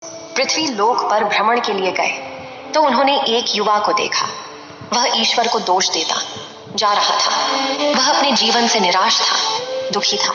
पृथ्वी लोक पर भ्रमण के लिए गए तो उन्होंने एक युवा को देखा। वह ईश्वर को दोष देता जा रहा था। वह अपने जीवन से निराश था, दुखी था।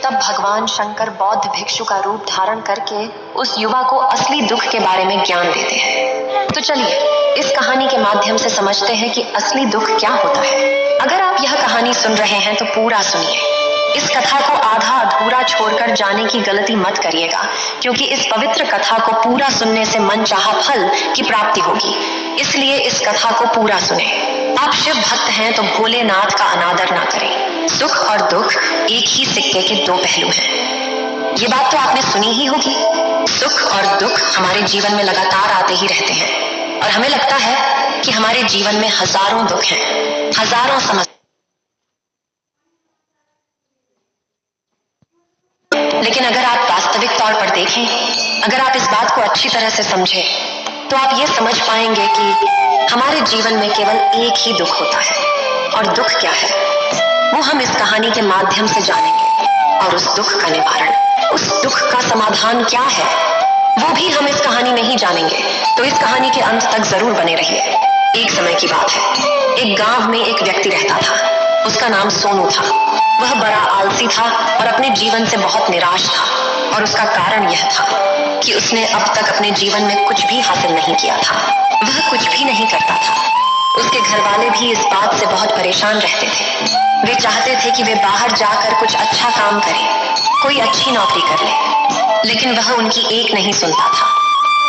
तब भगवान शंकर बौद्ध भिक्षु का रूप धारण करके उस युवा को असली दुख के बारे में ज्ञान देते हैं। तो चलिए इस कहानी के माध्यम से समझते हैं कि असली दुख क्या होता है। अगर आप यह कहानी सुन रहे हैं तो पूरा सुनिए। इस कथा को आधा अधूरा छोड़कर जाने की गलती मत करिएगा, क्योंकि इस पवित्र कथा को पूरा सुनने से मनचाहा फल की प्राप्ति होगी। इसलिए इस कथा को पूरा सुने। आप शिव भक्त हैं तो भोलेनाथ का अनादर ना करें। सुख और दुख एक ही सिक्के के दो पहलू हैं। ये बात तो आपने सुनी ही होगी। सुख और दुख हमारे जीवन में लगातार आते ही रहते हैं और हमें लगता है कि हमारे जीवन में हजारों दुख हैं, हजारों समस्या। लेकिन अगर आप वास्तविक तौर पर देखें, अगर आप इस बात को अच्छी तरह से समझें, तो आप ये समझ पाएंगे कि हमारे जीवन में केवल एक ही दुख होता है। और दुख क्या है वो हम इस कहानी के माध्यम से जानेंगे। और उस दुख का निवारण, उस दुख का समाधान क्या है वो भी हम इस कहानी में ही जानेंगे। तो इस कहानी के अंत तक जरूर बने रहिए। एक समय की बात है, एक गांव में एक व्यक्ति रहता था। उसका नाम सोनू था। वह बड़ा आलसी था और अपने जीवन से बहुत निराश था। और उसका कारण यह था कि उसने अब तक अपने जीवन में कुछ भी हासिल नहीं किया था। वह कुछ भी नहीं करता था। उसके घर वाले भी इस बात से बहुत परेशान रहते थे। वे चाहते थे कि वे बाहर जाकर कुछ अच्छा काम करें, कोई अच्छी नौकरी कर ले, लेकिन वह उनकी एक नहीं सुनता था।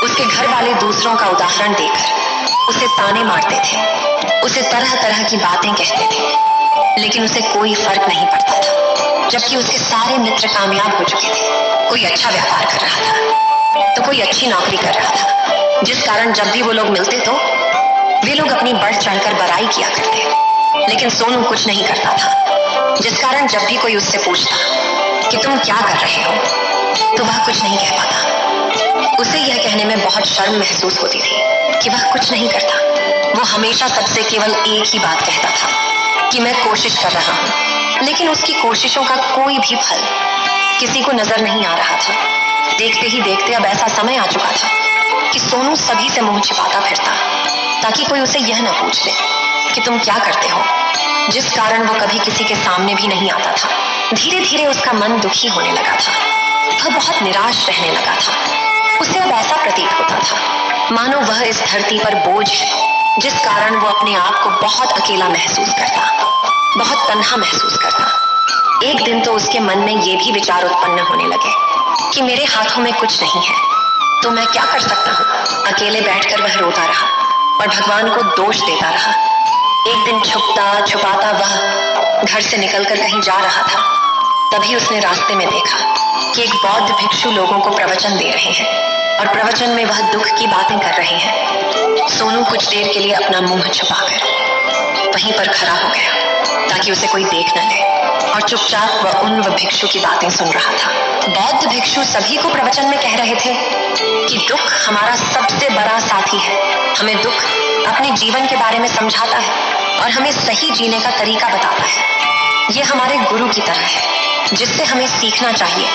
उसके घर वाले दूसरों का उदाहरण देकर उसे ताने मारते थे, उसे तरह तरह की बातें कहते थे, लेकिन उसे कोई फर्क नहीं पड़ता था। जबकि उसके सारे मित्र कामयाब हो चुके थे। कोई अच्छा व्यापार कर रहा था तो कोई अच्छी नौकरी कर रहा था, जिस कारण जब भी वो लोग मिलते तो वे लोग अपनी बढ़ चढ़कर बड़ाई किया करते। लेकिन सोनू कुछ नहीं करता था, जिस कारण जब भी कोई उससे पूछता कि तुम क्या कर रहे हो, तो वह कुछ नहीं कह पाता। उसे यह कहने में बहुत शर्म महसूस होती थी कि वह कुछ नहीं करता। वो हमेशा सबसे केवल एक ही बात कहता था कि मैं कोशिश कर रहा हूँ, लेकिन उसकी कोशिशों का कोई भी फल किसी को नजर नहीं आ रहा था। देखते ही देखते अब ऐसा समय आ चुका था कि सोनू सभी से मुंह छिपाता फिरता, ताकि कोई उसे यह न पूछ ले कि तुम क्या करते हो, जिस कारण वो कभी किसी के सामने भी नहीं आता था। धीरे धीरे उसका मन दुखी होने लगा था। वह बहुत निराश रहने लगा था। उसे अब ऐसा प्रतीत होता था मानो वह इस धरती पर बोझ है, जिस कारण वो अपने आप को बहुत अकेला महसूस करता, बहुत तन्हा महसूस करता। एक दिन तो उसके मन में ये भी विचार उत्पन्न होने लगे कि मेरे हाथों में कुछ नहीं है तो मैं क्या कर सकता हूँ। अकेले बैठकर वह रोता रहा और भगवान को दोष देता रहा। एक दिन छुपता छुपाता वह घर से निकलकर कहीं जा रहा था। तभी उसने रास्ते में देखा कि एक बौद्ध भिक्षु लोगों को प्रवचन दे रहे हैं और प्रवचन में वह दुख की बातें कर रहे हैं। सोनू कुछ देर के लिए अपना मुंह छुपाकर वहीं पर खड़ा हो गया ताकि उसे कोई देख न ले, और चुपचाप वह उन भिक्षु की बातें सुन रहा था। बौद्ध भिक्षु सभी को प्रवचन में कह रहे थे कि दुख हमारा सबसे बड़ा साथी है। हमें दुख अपने जीवन के बारे में समझाता है और हमें सही जीने का तरीका बताता है। ये हमारे गुरु की तरह है, जिससे हमें सीखना चाहिए।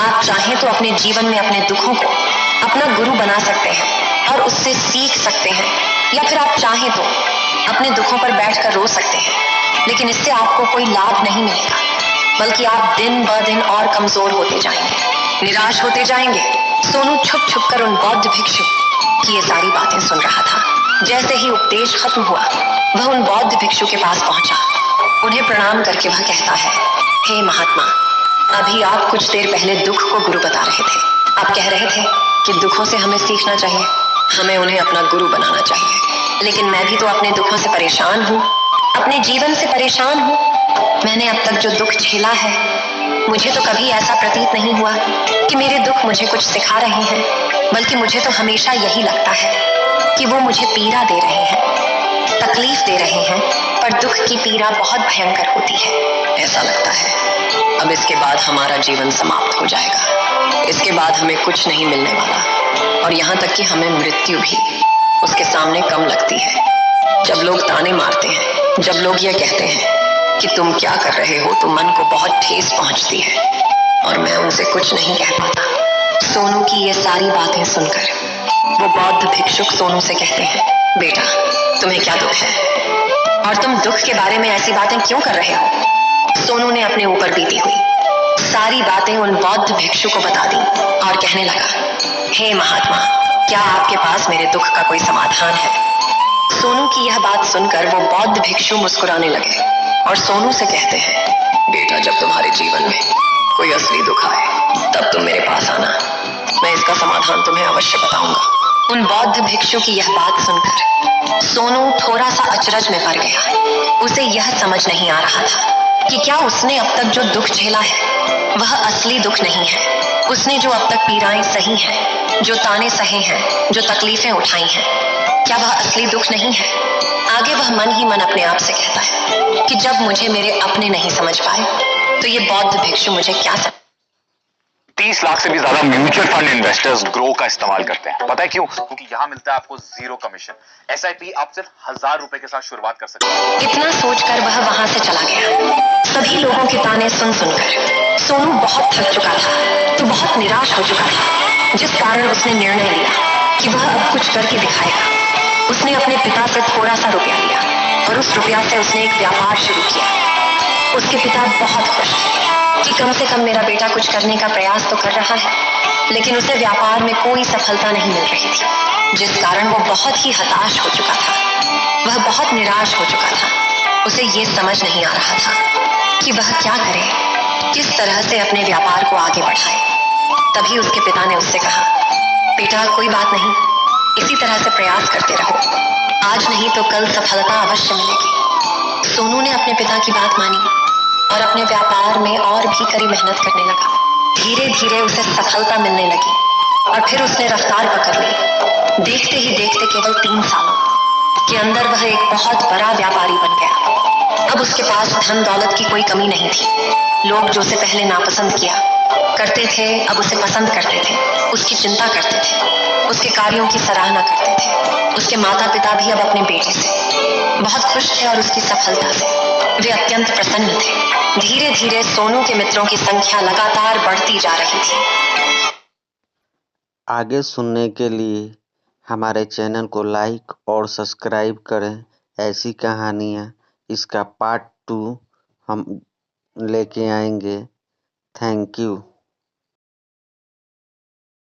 आप चाहें तो अपने जीवन में अपने दुखों को अपना गुरु बना सकते हैं और उससे सीख सकते हैं, या फिर आप चाहें तो अपने दुखों पर बैठकर रो सकते हैं, लेकिन इससे आपको कोई लाभ नहीं मिलेगा, बल्कि आप दिन ब दिन और कमजोर होते जाएंगे, निराश होते जाएंगे। सोनू छुप छुप कर उन बौद्ध भिक्षु की ये सारी बातें सुन रहा था। जैसे ही उपदेश खत्म हुआ, वह उन बौद्ध भिक्षु के पास पहुंचा। उन्हें प्रणाम करके वह कहता है, हे महात्मा, अभी आप कुछ देर पहले दुख को गुरु बता रहे थे। आप कह रहे थे कि दुखों से हमें सीखना चाहिए, हमें उन्हें अपना गुरु बनाना चाहिए। लेकिन मैं भी तो अपने दुखों से परेशान हूँ, अपने जीवन से परेशान हूँ। मैंने अब तक जो दुख झेला है, मुझे तो कभी ऐसा प्रतीत नहीं हुआ कि मेरे दुख मुझे कुछ सिखा रहे हैं, बल्कि मुझे तो हमेशा यही लगता है कि वो मुझे पीड़ा दे रहे हैं, तकलीफ दे रहे हैं। पर दुख की पीड़ा बहुत भयंकर होती है। ऐसा लगता है अब इसके बाद हमारा जीवन समाप्त हो जाएगा, इसके बाद हमें कुछ नहीं मिलने वाला, और यहाँ तक कि हमें मृत्यु भी उसके सामने कम लगती है। जब लोग ताने मारते हैं, जब लोग ये कहते हैं कि तुम क्या कर रहे हो, तो मन को बहुत ठेस पहुंचती है और मैं उनसे कुछ नहीं कह पाता। सोनू की ये सारी बातें सुनकर वो बौद्ध भिक्षुक सोनू से कहते हैं, बेटा तुम्हें क्या दुख है और तुम दुख के बारे में ऐसी बातें क्यों कर रहे हो। सोनू ने अपने ऊपर बीती हुई सारी बातें उन बौद्ध भिक्षु को बता दी और कहने लगा, हे महात्मा, क्या आपके पास मेरे दुख का कोई समाधान है। सोनू की यह बात सुनकर वो बौद्ध भिक्षु मुस्कुराने लगे और सोनू से कहते हैं, बेटा जब तुम्हारे जीवन में कोई असली दुख आए तब तुम मेरे पास आना, मैं इसका समाधान तुम्हें अवश्य बताऊंगा। उन बौद्ध भिक्षु की यह बात सुनकर सोनू थोड़ा सा अचरज में पड़ गया। उसे यह समझ नहीं आ रहा था कि क्या उसने अब तक जो दुख झेला है वह असली दुख नहीं है। उसने जो अब तक पीड़ाएं सही हैं, जो ताने सहे हैं, जो तकलीफें उठाई हैं, क्या वह असली दुख नहीं है। आगे वह मन ही मन अपने आप से कहता है कि जब मुझे मेरे अपने नहीं समझ पाए तो ये बौद्ध भिक्षु मुझे क्या 30 लाख से भी ज्यादा म्यूचुअल फंड इन्वेस्टर्स ग्रो का इस्तेमाल करते हैं। पता है क्यों? क्योंकि यहाँ मिलता है आपको 0 कमीशन। SIP आप सिर्फ 1000 रुपए के साथ शुरुआत कर सकते हैं। इतना सोचकर वह वहां से चला गया। सभी लोगों के ताने सुन सुनकर सोनू बहुत थक चुका था, तो बहुत निराश हो चुका था, जिस कारण उसने निर्णय लिया कि वह अब कुछ करके दिखाएगा। उसने अपने पिता से थोड़ा सा रुपया लिया और उस रुपया से उसने एक व्यापार शुरू किया। उसके पिता बहुत खुश थे कि कम से कम मेरा बेटा कुछ करने का प्रयास तो कर रहा है, लेकिन उसे व्यापार में कोई सफलता नहीं मिल रही थी, जिस कारण वो बहुत ही हताश हो चुका था। वह बहुत निराश हो चुका था। उसे ये समझ नहीं आ रहा था कि वह क्या करे, किस तरह से अपने व्यापार को आगे बढ़ाए। तभी उसके पिता ने उससे कहा, बेटा कोई बात नहीं, इसी तरह से प्रयास करते रहो, आज नहीं तो कल सफलता अवश्य मिलेगी। सोनू ने अपने पिता की बात मानी और अपने व्यापार में और भी कड़ी मेहनत करने लगा। धीरे धीरे उसे सफलता मिलने लगी और फिर उसने रफ्तार पकड़ ली। देखते ही देखते केवल 3 सालों के अंदर वह एक बहुत बड़ा व्यापारी बन गया। अब उसके पास धन दौलत की कोई कमी नहीं थी। लोग जो उसे पहले नापसंद किया करते थे, अब उसे पसंद करते थे, उसकी चिंता करते थे, उसके कार्यों की सराहना करते थे। उसके माता पिता भी अब अपने बेटे से बहुत खुश थे और उसकी सफलता से वे अत्यंत प्रसन्न थे। धीरे धीरे सोनू के मित्रों की संख्या लगातार बढ़ती जा रही थी। आगे सुनने के लिए हमारे चैनल को लाइक और सब्सक्राइब करें। ऐसी कहानियाँ इसका पार्ट 2 हम लेके आएंगे। Thank you.